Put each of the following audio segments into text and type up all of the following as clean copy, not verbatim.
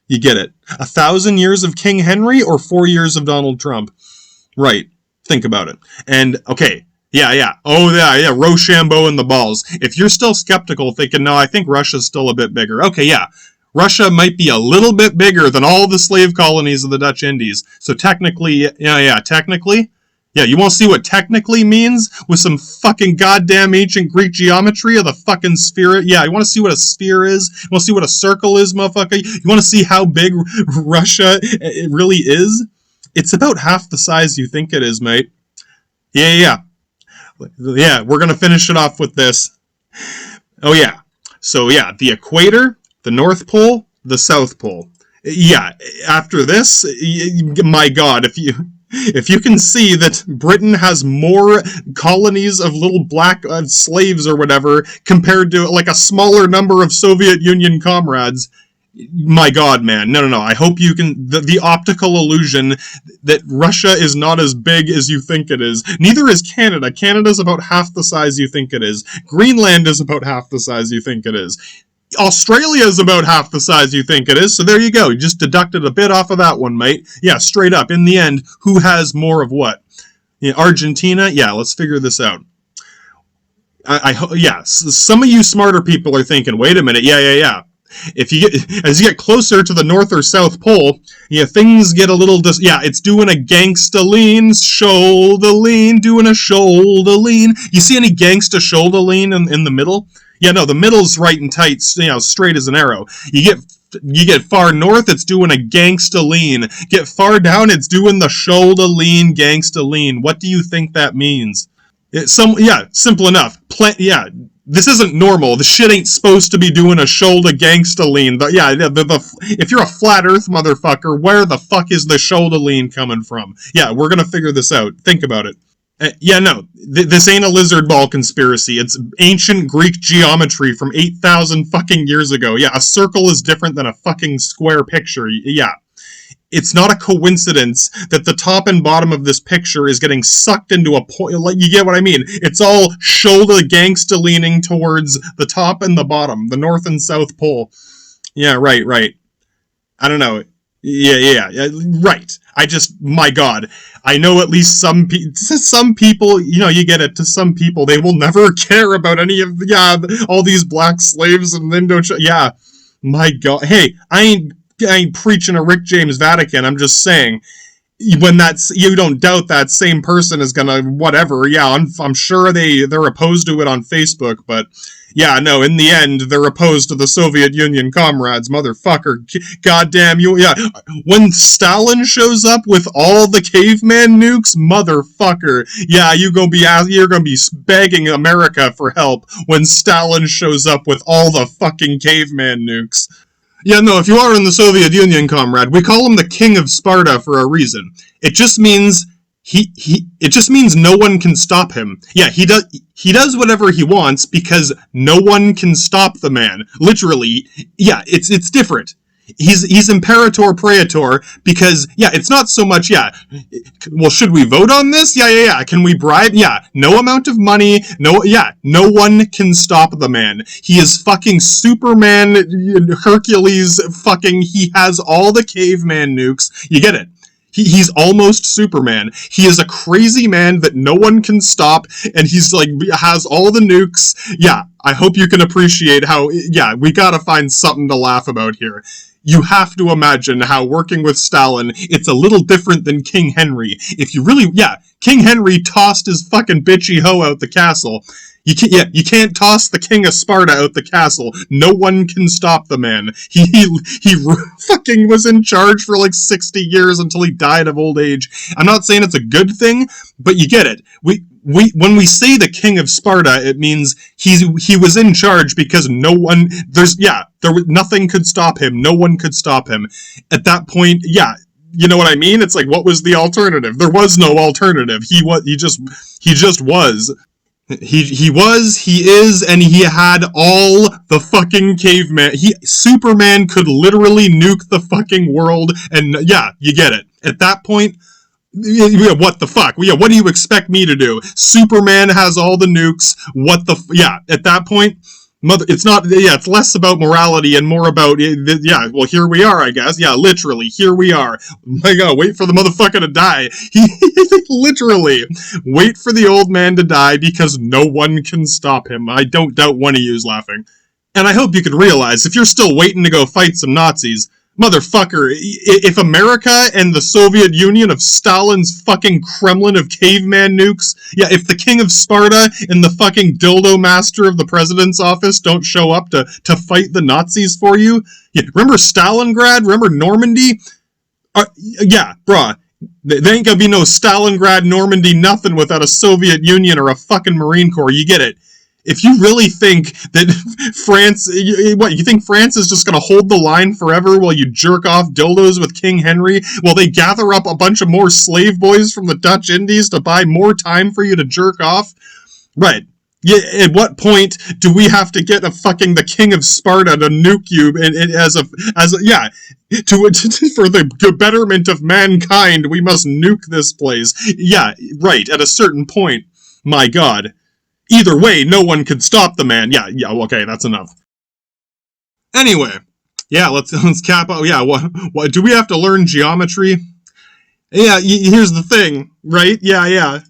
You get it. 1,000 years of King Henry or 4 years of Donald Trump? Right. Think about it. And, okay. Yeah. Oh, yeah. Rochambeau and the balls. If you're still skeptical, thinking, no, I think Russia's still a bit bigger. Okay, yeah. Russia might be a little bit bigger than all the slave colonies of the Dutch Indies. So technically, technically. Yeah, you want to see what technically means with some fucking goddamn ancient Greek geometry of the fucking sphere? Yeah, you want to see what a sphere is? You want to see what a circle is, motherfucker? You want to see how big Russia it really is? It's about half the size you think it is, mate. Yeah, we're going to finish it off with this. Oh, yeah. So, yeah, the equator, the North Pole, the South Pole. Yeah, after this, my God, if you can see that Britain has more colonies of little black slaves or whatever compared to like a smaller number of Soviet Union comrades, my God, man. No. I hope you can... The optical illusion that Russia is not as big as you think it is. Neither is Canada. Canada's about half the size you think it is. Greenland is about half the size you think it is. Australia is about half the size you think it is, so there you go. You just deducted a bit off of that one, mate. Yeah, straight up. In the end, who has more of what? Argentina? Yeah, let's figure this out. Some of you smarter people are thinking, wait a minute, yeah. As you get closer to the North or South Pole, things get a little it's doing a gangsta lean, shoulder lean, doing a shoulder lean. You see any gangsta shoulder lean in the middle? Yeah, no, the middle's right and tight, straight as an arrow. You get far north, it's doing a gangsta lean. Get far down, it's doing the shoulder lean, gangsta lean. What do you think that means? Simple enough. This isn't normal. The shit ain't supposed to be doing a shoulder gangsta lean. If you're a flat earth motherfucker, where the fuck is the shoulder lean coming from? Yeah, we're gonna figure this out. Think about it. This ain't a lizard ball conspiracy. It's ancient Greek geometry from 8,000 fucking years ago. Yeah, a circle is different than a fucking square picture. Yeah. It's not a coincidence that the top and bottom of this picture is getting sucked into a point. Like, you get what I mean? It's all shoulder gangsta leaning towards the top and the bottom, the North and South Pole. Yeah, right. I don't know. Yeah, right. My God, I know at least some people, you get it, to some people, they will never care about any of, all these black slaves and Indochina. Yeah, my God. Hey, I ain't preaching a Rick James Vatican, I'm just saying, when you don't doubt that same person is gonna, whatever, I'm sure they're opposed to it on Facebook, but... Yeah, no, in the end, they're opposed to the Soviet Union comrades, motherfucker. Goddamn you, yeah. When Stalin shows up with all the caveman nukes, motherfucker. Yeah, you're gonna be begging America for help when Stalin shows up with all the fucking caveman nukes. Yeah, no, if you are in the Soviet Union, comrade, we call him the King of Sparta for a reason. It just means... It just means no one can stop him. Yeah, he does whatever he wants because no one can stop the man. Literally, yeah, it's different. He's Imperator Praetor because, it's not so much, well, should we vote on this? Yeah. Can we bribe? Yeah, no amount of money, no one can stop the man. He is fucking Superman, Hercules, he has all the caveman nukes. You get it. He's almost Superman. He is a crazy man that no one can stop, and he's has all the nukes. Yeah, I hope you can appreciate how, we gotta find something to laugh about here. You have to imagine how working with Stalin, it's a little different than King Henry. If you really, King Henry tossed his fucking bitchy hoe out the castle. You can't toss the King of Sparta out the castle. No one can stop the man. He fucking was in charge for 60 years until he died of old age. I'm not saying it's a good thing, but you get it. When we say the King of Sparta, it means he was in charge because nothing could stop him. No one could stop him. At that point, you know what I mean? It's what was the alternative? There was no alternative. He just was. He was, he is, and he had all the fucking caveman. Superman could literally nuke the fucking world, and you get it. At that point, what the fuck? What do you expect me to do? Superman has all the nukes. At that point, It's not, yeah, it's less about morality and more about, yeah, well, here we are, I guess. Yeah, literally, here we are. My God, wait for the motherfucker to die. He literally, wait for the old man to die because no one can stop him. I don't doubt one of you's laughing. And I hope you can realize, if you're still waiting to go fight some Nazis, motherfucker, if America and the Soviet Union of Stalin's fucking Kremlin of caveman nukes, yeah, if the King of Sparta and the fucking dildo master of the president's office don't show up to fight the Nazis for you, yeah, remember Stalingrad? Remember Normandy? Yeah, bruh, there ain't gonna be no Stalingrad, Normandy, nothing without a Soviet Union or a fucking Marine Corps, you get it. If you really think that France, you think France is just going to hold the line forever while you jerk off dildos with King Henry, while they gather up a bunch of more slave boys from the Dutch Indies to buy more time for you to jerk off? Right. Yeah, at what point do we have to get the King of Sparta to nuke you for the betterment of mankind, we must nuke this place. Yeah, right, at a certain point, my God. Either way, no one can stop the man. Yeah, okay, that's enough. Anyway, yeah, let's cap out. Yeah, what do we have to learn geometry? Yeah, here's the thing, right? Yeah.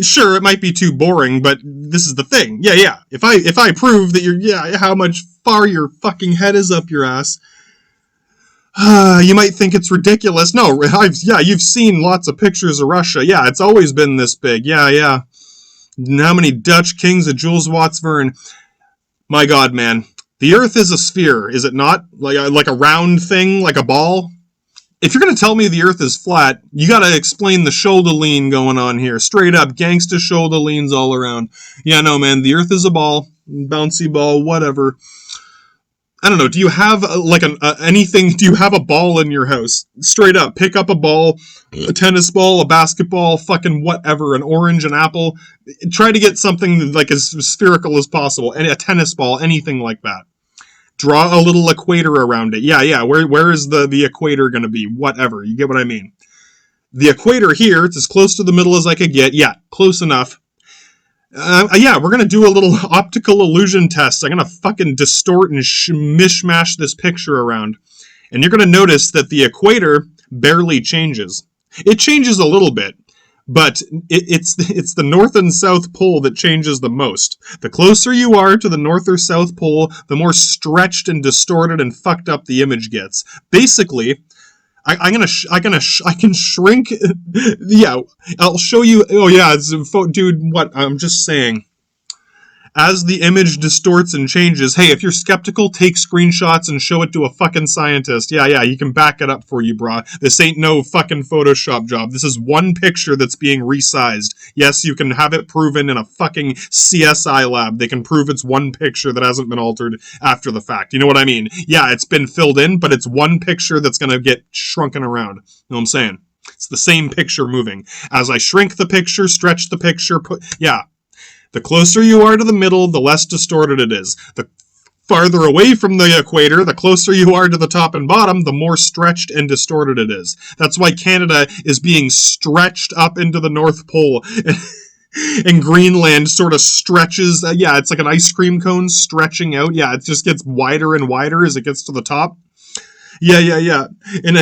Sure, it might be too boring, but this is the thing. Yeah. If I prove that how much far your fucking head is up your ass, you might think it's ridiculous. No, you've seen lots of pictures of Russia. Yeah, it's always been this big. Yeah. How many Dutch kings of Jules Watts Verne? My God, man. The Earth is a sphere, is it not? Like a round thing, like a ball? If you're going to tell me the Earth is flat, you got to explain the shoulder lean going on here. Straight up, gangsta shoulder leans all around. Yeah, no, man, the Earth is a ball. Bouncy ball, whatever. I don't know, do you have anything, do you have a ball in your house? Straight up, pick up a ball, a tennis ball, a basketball, fucking whatever, an orange, an apple. Try to get something like as spherical as possible, and a tennis ball, anything like that. Draw a little equator around it. Yeah, where is the equator going to be? Whatever, you get what I mean. The equator here, it's as close to the middle as I could get. Yeah, close enough. We're going to do a little optical illusion test. I'm going to fucking distort and mishmash this picture around. And you're going to notice that the equator barely changes. It changes a little bit, but it's the North and South Pole that changes the most. The closer you are to the North or South Pole, the more stretched and distorted and fucked up the image gets. Basically, I can shrink. Yeah, I'll show you. Oh yeah, dude. What I'm just saying. As the image distorts and changes, hey, if you're skeptical, take screenshots and show it to a fucking scientist. Yeah, he can back it up for you, brah. This ain't no fucking Photoshop job. This is one picture that's being resized. Yes, you can have it proven in a fucking CSI lab. They can prove it's one picture that hasn't been altered after the fact. You know what I mean? Yeah, it's been filled in, but it's one picture that's gonna get shrunken around. You know what I'm saying? It's the same picture moving. As I shrink the picture, stretch the picture, yeah. The closer you are to the middle, the less distorted it is. The farther away from the equator, the closer you are to the top and bottom, the more stretched and distorted it is. That's why Canada is being stretched up into the North Pole. And Greenland sort of stretches. It's like an ice cream cone stretching out. Yeah, it just gets wider and wider as it gets to the top. Yeah. And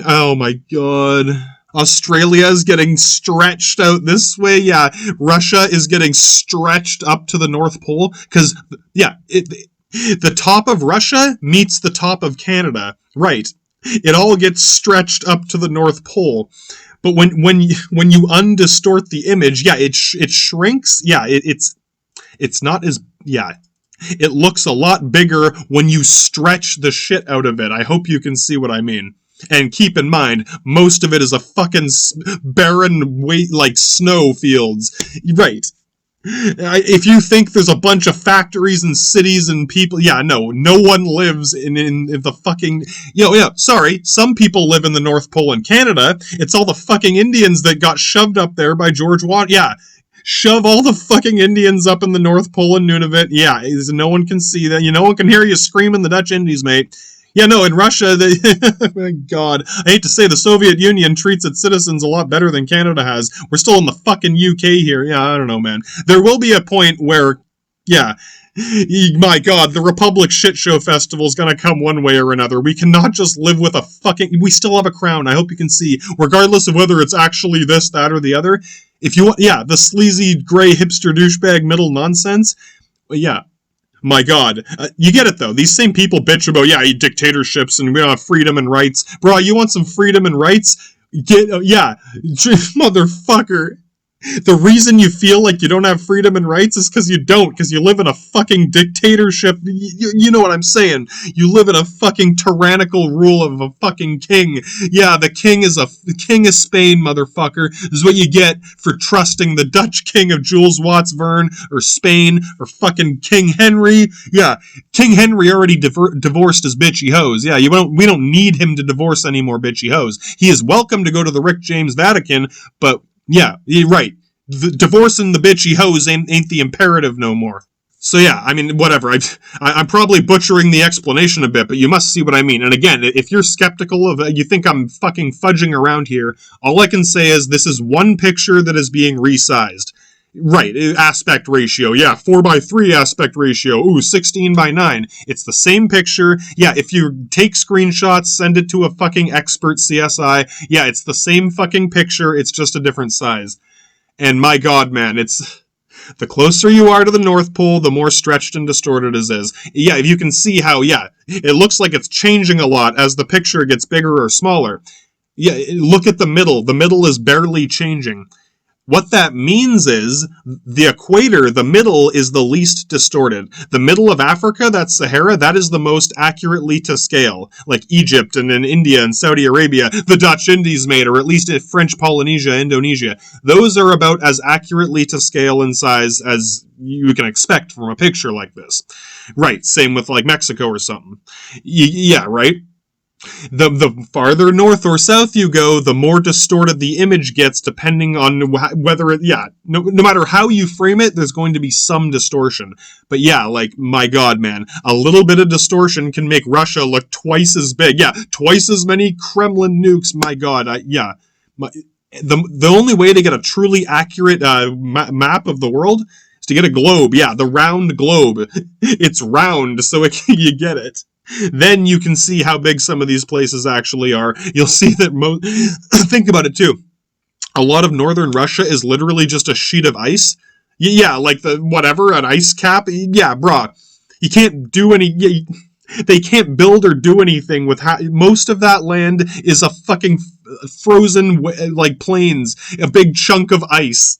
oh my God. Australia is getting stretched out this way. Yeah, Russia is getting stretched up to the North Pole. Because, the top of Russia meets the top of Canada. Right. It all gets stretched up to the North Pole. But when you undistort the image, it shrinks. Yeah, it's not as... Yeah. It looks a lot bigger when you stretch the shit out of it. I hope you can see what I mean. And keep in mind, most of it is a fucking barren, like snow fields. Right. If you think there's a bunch of factories and cities and people, no one lives in the fucking, sorry, some people live in the North Pole in Canada. It's all the fucking Indians that got shoved up there by George Washington. Yeah. Shove all the fucking Indians up in the North Pole in Nunavut. Yeah, no one can see that. No one can hear you scream in the Dutch Indies, mate. Yeah, no, in Russia, my God, I hate to say the Soviet Union treats its citizens a lot better than Canada has. We're still in the fucking UK here. Yeah, I don't know, man. There will be a point where, My God, the Republic Shit Show Festival is gonna come one way or another. We cannot just live with a fucking... We still have a crown, I hope you can see. Regardless of whether it's actually this, that, or the other. If you want... Yeah, the sleazy, gray, hipster douchebag middle nonsense. Yeah. My God. You get it, though. These same people bitch about, yeah, dictatorships and we don't have freedom and rights. Bro, you want some freedom and rights? Yeah. Motherfucker. The reason you feel like you don't have freedom and rights is because you don't, because you live in a fucking dictatorship. You know what I'm saying. You live in a fucking tyrannical rule of a fucking king. Yeah, the king is Spain, motherfucker. This is what you get for trusting the Dutch king of Jules Watts Verne, or Spain, or fucking King Henry. Yeah, King Henry already divorced his bitchy hoes. Yeah, we don't need him to divorce any more bitchy hoes. He is welcome to go to the Rick James Vatican, but... Yeah, you're right. Divorcing the bitchy hoes ain't the imperative no more. So yeah, I mean, whatever. I'm probably butchering the explanation a bit, but you must see what I mean. And again, if you're skeptical of you think I'm fucking fudging around here, all I can say is this is one picture that is being resized. Right, aspect ratio. Yeah, 4:3 aspect ratio. Ooh, 16:9. It's the same picture. Yeah, if you take screenshots, send it to a fucking expert CSI. Yeah, it's the same fucking picture. It's just a different size. And my God, man, it's... The closer you are to the North Pole, the more stretched and distorted it is. Yeah, if you can see how, yeah, it looks like it's changing a lot as the picture gets bigger or smaller. Yeah, look at the middle. The middle is barely changing. What that means is, the equator, the middle, is the least distorted. The middle of Africa, that's Sahara, that is the most accurately to scale. Like Egypt and in India and Saudi Arabia, the Dutch Indies made, or at least French Polynesia, Indonesia. Those are about as accurately to scale in size as you can expect from a picture like this. Right, same with like Mexico or something. Yeah, right? The farther north or south you go, the more distorted the image gets, depending on whether it, yeah, no matter how you frame it, there's going to be some distortion. But yeah, like, my God, man, a little bit of distortion can make Russia look twice as big. Yeah, twice as many Kremlin nukes, my God, the only way to get a truly accurate map of the world is to get a globe. Yeah, the round globe. It's round, so you get it. Then you can see how big some of these places actually are. You'll see that think about it too. A lot of northern Russia is literally just a sheet of ice. Yeah, like an ice cap. Yeah, brah. You can't do any... They can't build or do anything with... Most of that land is a fucking frozen, like, plains. A big chunk of ice.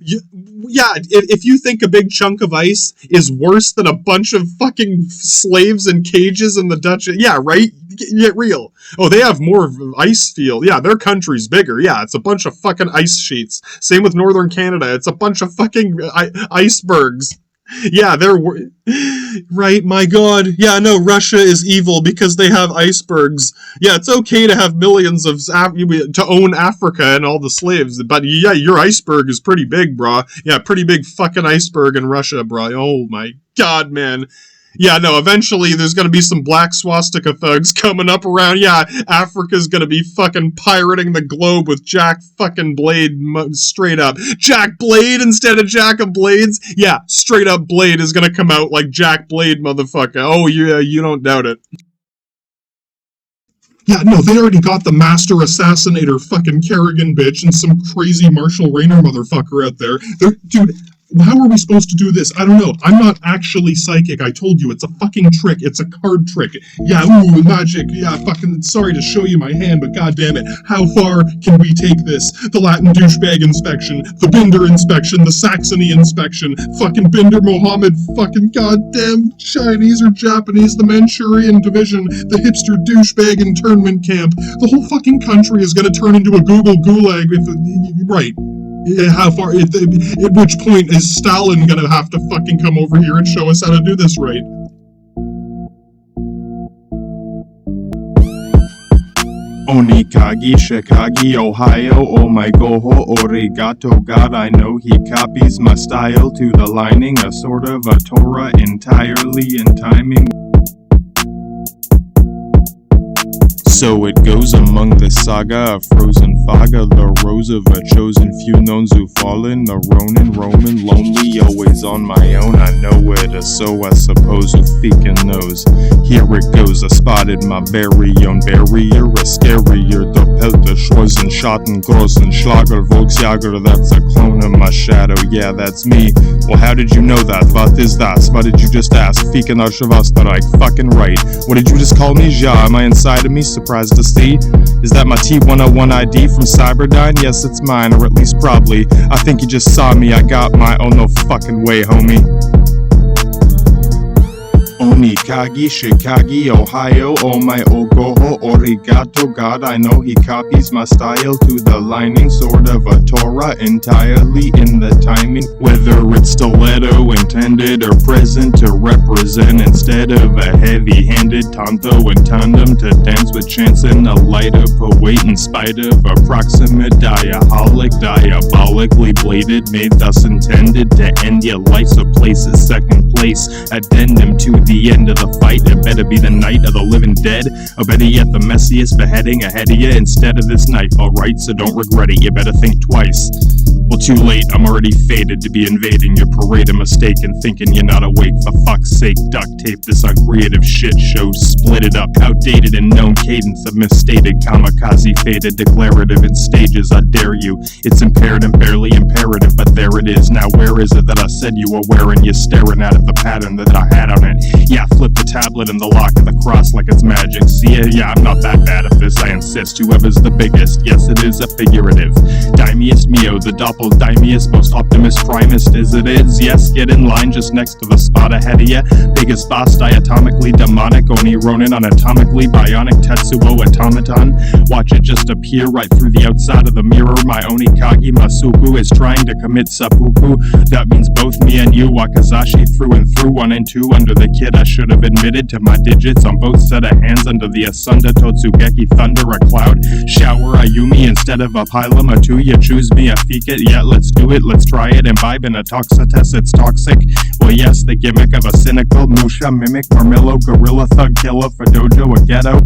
Yeah, if you think a big chunk of ice is worse than a bunch of fucking slaves in cages in the Dutch... Yeah, right? Get real. Oh, they have more ice field. Yeah, their country's bigger. Yeah, it's a bunch of fucking ice sheets. Same with northern Canada. It's a bunch of fucking icebergs. Yeah, they're... Right, my God. Yeah, no, Russia is evil because they have icebergs. Yeah, it's okay to have millions of... to own Africa and all the slaves, but yeah, your iceberg is pretty big, brah. Yeah, pretty big fucking iceberg in Russia, brah. Oh my God, man. Yeah, no, eventually there's gonna be some black swastika thugs coming up around. Yeah, Africa's gonna be fucking pirating the globe with Jack fucking Blade, straight up. Jack Blade instead of Jack of Blades? Yeah, straight up Blade is gonna come out like Jack Blade, motherfucker. Oh, yeah, you don't doubt it. Yeah, no, they already got the master assassinator fucking Kerrigan bitch and some crazy Marshall Rayner motherfucker out there. Dude... How are we supposed to do this? I don't know. I'm not actually psychic. I told you, it's a fucking trick. It's a card trick. Yeah, ooh, magic. Yeah, fucking sorry to show you my hand, but goddammit, how far can we take this? The Latin douchebag inspection, the Binder inspection, the Saxony inspection, fucking Binder Mohammed, fucking goddamn Chinese or Japanese, the Manchurian division, the hipster douchebag internment camp. The whole fucking country is gonna turn into a Google gulag right. How far, at which point is Stalin gonna have to fucking come over here and show us how to do this right? Onikagi, Chicago, Ohio, oh my goho, origato, God, I know he copies my style to the lining, a sort of a Torah entirely in timing. So it goes among the saga of frozen faga, the rose of a chosen few known who fallen, a Ronin, Roman, lonely, always on my own. I know where to sow, I suppose, with feeking nose. Here it goes, I spotted my very own barrier, a scarier, the Pelter, Schwarzen, Schatten, Grossen, Schlager, Volksjager, that's a clone of my shadow, yeah, that's me. Well, how did you know that? What is that? What did you just ask? Ficken Archivastarike, fucking right. What did you just call me? Ja, am I inside of me? Surprised to see? Is that my T101 ID from Cyberdyne? Yes, it's mine, or at least probably. I think you just saw me, I got my, oh no fucking way, homie. Onikagi, Chicago, Ohio, oh my ogoho, origato, God, I know he copies my style to the lining, sort of a Torah, entirely in the timing, whether it's stiletto intended or present to represent, instead of a heavy-handed tanto and tandem to dance with chance in a light of poet in spite of approximate diaholic, diabolically bladed, made thus intended to end your life, so places second place, addendum to the end of the fight. It better be the night of the living dead, or better yet the messiest beheading ahead of you instead of this knife. Alright, so don't regret it, you better think twice. Well, too late, I'm already fated to be invading your parade of mistake and thinking you're not awake. For fuck's sake, duct tape this uncreative shit show, split it up, outdated and known cadence of misstated, kamikaze faded, declarative in stages, I dare you. It's impaired and barely imperative, but there it is. Now where is it that I said you were wearing? You're staring at it, the pattern that I had on it. Yeah, flip the tablet and the lock of the cross like it's magic. See, yeah, I'm not that bad at this, I insist. Whoever's the biggest, yes, it is a figurative. Daimius Mio, the Doppeldaimius, most optimist primist as it is. Yes, get in line just next to the spot ahead of ya. Biggest boss, diatomically demonic, Oni Ronin, anatomically bionic, Tetsuo automaton. Watch it just appear right through the outside of the mirror. My Onikagi Masuku is trying to commit seppuku. That means both me and you, Wakazashi through and through, 1 and 2 under the kid. I should have admitted to my digits on both set of hands under the Asunda Totsugeki thunder, a cloud shower Ayumi instead of a pylum, a 2, you choose me, a feek it, yeah, let's do it, let's try it, imbibe in a toxitest, it's toxic. Well, yes, the gimmick of a cynical Musha mimic, Marmillo, gorilla, thug killer for dojo, a ghetto.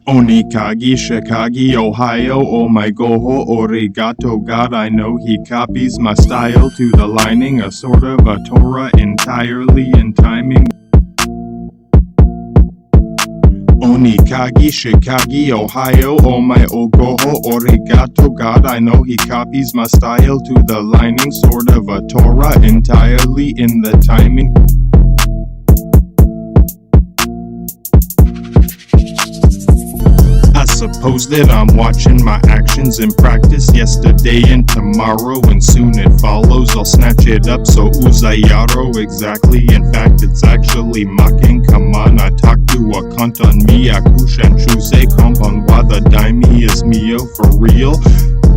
Onikagi, Chicago, Ohio, oh my goho, origato, God, I know he copies my style to the lining, a sort of a Torah, entirely in timing. Onikagi, Chicago, Ohio, oh my ogoho, origato, God, I know he copies my style to the lining, sort of a Torah, entirely in the timing. I suppose that I'm watching my actions in practice yesterday and tomorrow, and soon it follows. I'll snatch it up, so Uzayaro, exactly. In fact, it's actually mocking. Come on, I talk to a cunt on me. Akushan Chuse, Kompanwa, the daimi is Mio for real.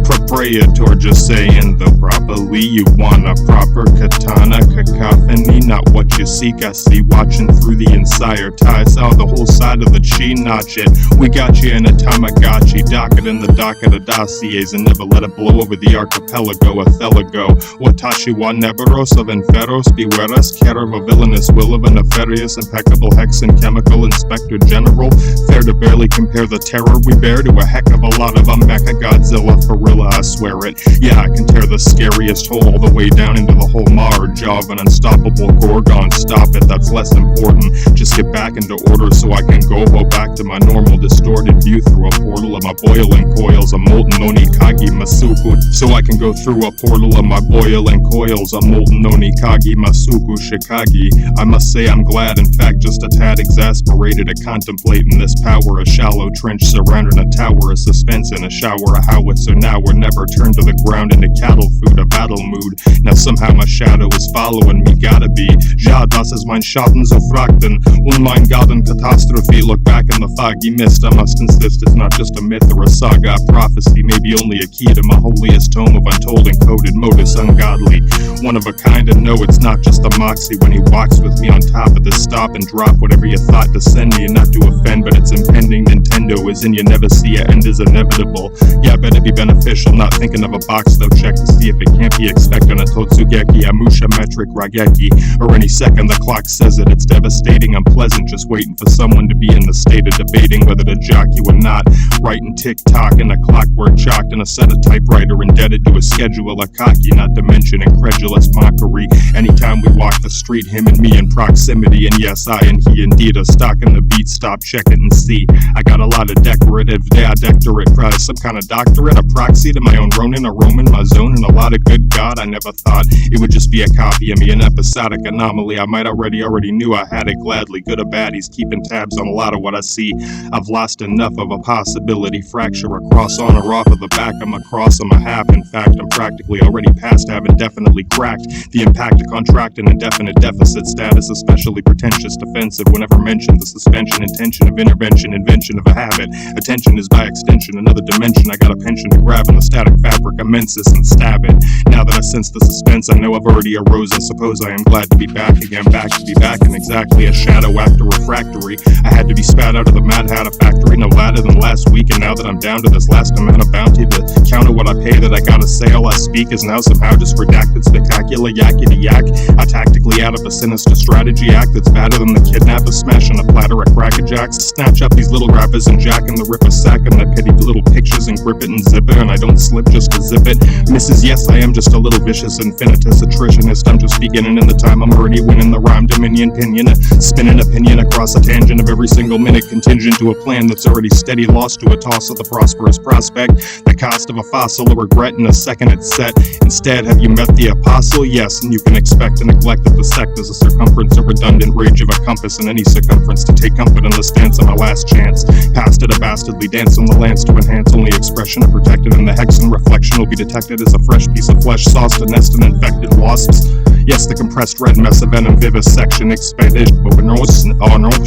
Proprietor, just saying the properly. You want a proper katana, cacophony, not what you seek. I see watching through the entire ties out the whole side of the chi, notch it. We got you in a Tamagotchi, docket in the docket of dossiers, and never let it blow over the archipelago, Athelago. Watashi wa neberos of inferos, beware us, care of a villainous will of a nefarious, impeccable hex and chemical inspector general. Fair to barely compare the terror we bear to a heck of a lot of Mecha Godzilla for real. I swear it, yeah, I can tear the scariest hole all the way down into the whole marge of an unstoppable Gorgon. Stop it, that's less important. Just get back into order so I can go back to my normal distorted view through a portal of my boiling coils, a molten Onikagi Masuku. So I can go through a portal of my boiling coils, a molten Onikagi Masuku Shikagi. I must say I'm glad, in fact, just a tad exasperated at contemplating this power, a shallow trench surrounding a tower, a suspense in a shower, a howitzer. Now we're never turned to the ground into cattle food, a battle mood. Now somehow my shadow is following me, gotta be. Ja, das ist mein Schatten so fragten, und mein Garten Katastrophe. Look back in the foggy mist, I must insist it's not just a myth or a saga, a prophecy, maybe only a key to my holiest tome of untold encoded modus ungodly. One of a kind, and no, it's not just a moxie when he walks with me on top of this stop and drop whatever you thought to send me, and not to offend, but it's impending. Nintendo is in, you never see it, end is inevitable. Yeah, I better be beneficial, not thinking of a box though, check to see if it can't be expected on a Totsugeki, Amusha metric, Rageki, or any second the clock says it. It's devastating, unpleasant, just waiting for someone to be in the state of debating whether to jock you or not. Writing tick-tock in a clockwork chalked in a set of typewriter indebted to a schedule, a cocky, not to mention incredulous mockery. Anytime we walk the street, him and me in proximity, and yes, I and he indeed are stalking the beat, stop, check it and see. I got a lot of decorative, doctorate, some kind of doctorate, a proxy to my own Ronin, a Roman, my zone, and a lot of good God. I never thought it would just be a copy of me, an episodic anomaly. I might already knew I had it gladly, good or bad. He's keeping tabs on a lot of what I see. I've lost enough of a possibility, fracture across, on or off of the back of my cross on my half. In fact, I'm practically already past having definitely cracked the impact of contract and indefinite deficit status, especially pretentious, defensive whenever mentioned the suspension, intention of intervention, invention of a habit. Attention is by extension another dimension. I got a pension to grab in the static fabric, immense this and stab it. Now that I sense the suspense, I know I've already arose. I suppose I am glad to be back again, back to be back in exactly a shadow after refractory. I had to be spat out of the Mad Hatter factory no later than last week, and now that I'm down to this last amount of bounty to counter what I pay that I gotta say, all I speak is now somehow just redacted, spectacular, yakety yak. I tactically out of a sinister strategy act that's badder than the kidnapper smashing a platter at Cracker Jacks. Snatch up these little rappers and jack in the ripper sack and their petty little pictures and grip it and zip it, and I don't slip just to zip it. Mrs. Yes, I am just a little vicious infinitus attritionist. I'm just beginning in the time I'm already winning the rhyme dominion pinion, spinning opinion across a tangent of every single minute, contingent to a plan that's already steady, lost to a toss of the prosperous prospect. The cost of a fossil, a regret in a second it's set. Instead, have you met the apostle? Yes, and you can expect a neglect of the sect as a circumference, a redundant rage of a compass in any circumference to take comfort in the stance of my last chance. Past it a bastardly dance on the lance to enhance only expression of protected, and the hexen reflection will be detected as a fresh piece of flesh sauced to nest in infected wasps. Yes, the compressed red mess of venom vivisection expanded over north and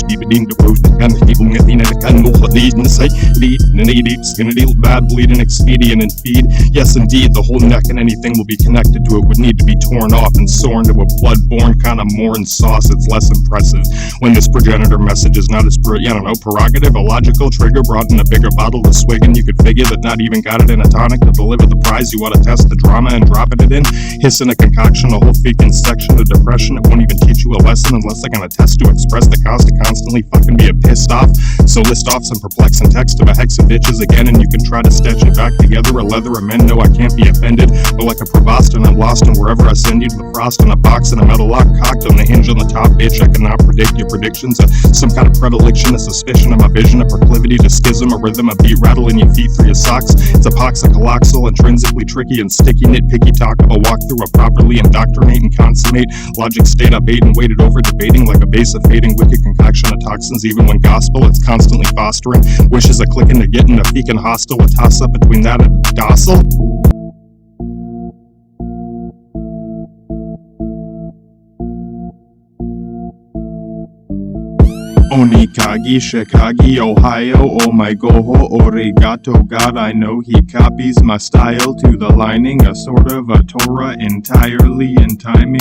deep to post and even in a candle lead and say lead and deep skin deal bad bleeding expedient and feed. Yes, indeed, the whole neck and anything will be connected to it would need to be torn off and soared to a blood-borne kind of more in sauce. It's less impressive when this progenitor message is not as prerogative, a logical trigger brought in a bigger bottle to swig, and you could figure that not even got it in a tonic to deliver the prize. You ought to test the drama and dropping it in, hissing a concoction, a whole fecal section of depression. It won't even teach you a lesson unless they're gonna test to express the cost of constantly fucking being pissed off. So list off some perplexing text of a hex of bitches again, and you can try to stitch it back together. A leather amend, no, I can't be offended, but like a provost and I'm lost, and wherever I send you to the frost in a box and a metal lock cocked on the hinge on the top, bitch, I cannot predict your predictions. Some kind of predilection, a suspicion of my vision, a proclivity to schism, a rhythm, a beat rattle in your feet through your socks. It's a poxicoloxal, intrinsically tricky and sticky, nitpicky talk of a walk through a properly indoctrinate and consummate logic state. I bait and waited over debating like a base of fading wicked concoction of toxins. Even when gospel, it's constantly fostering wishes a clicking to get in a fecal hostile, a toss up between that and docile. Onikagi, Shikagi, Ohio, oh my goho, origato, God, I know he copies my style to the lining, a sort of a Torah entirely in timing.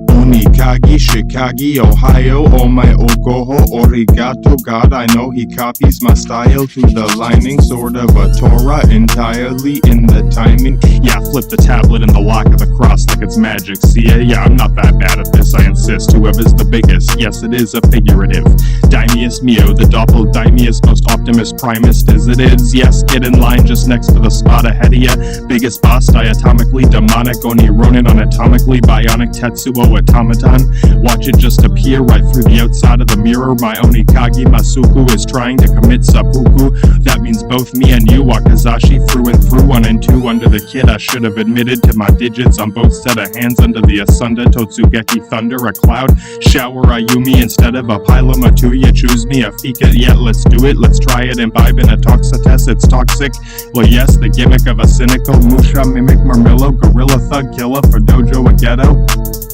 Onikagi, Shikagi, Ohio, oh my okoho, origato, God, I know he copies my style to the lining, sort of a Torah entirely in the timing. Yeah, flip the tablet and the lock of the cross like it's magic. See, yeah, I'm not that bad at this, I insist. Whoever's the biggest, yes, it is a figurative. Daimius Mio, the doppeldaimius, most optimist primist as it is. Yes, get in line just next to the spot ahead of ya. Biggest boss, diatomically demonic, Oni Ronin anatomically bionic Tetsuo automaton. Watch it just appear right through the outside of the mirror. My Onikagi Masuku is trying to commit seppuku. That means both me and you, Wakazashi, through and through, 1 and 2 under the kid. I should have admitted to my digits on both set of hands under the Asunda Totsugeki thunder, a cloud shower Ayumi instead of a pile of Matuya. Choose me a fika, yet let's do it, let's try it, imbibe in a toxitest, it's toxic. Well yes, the gimmick of a cynical Musha mimic Marmillo, gorilla thug killer for dojo a ghetto.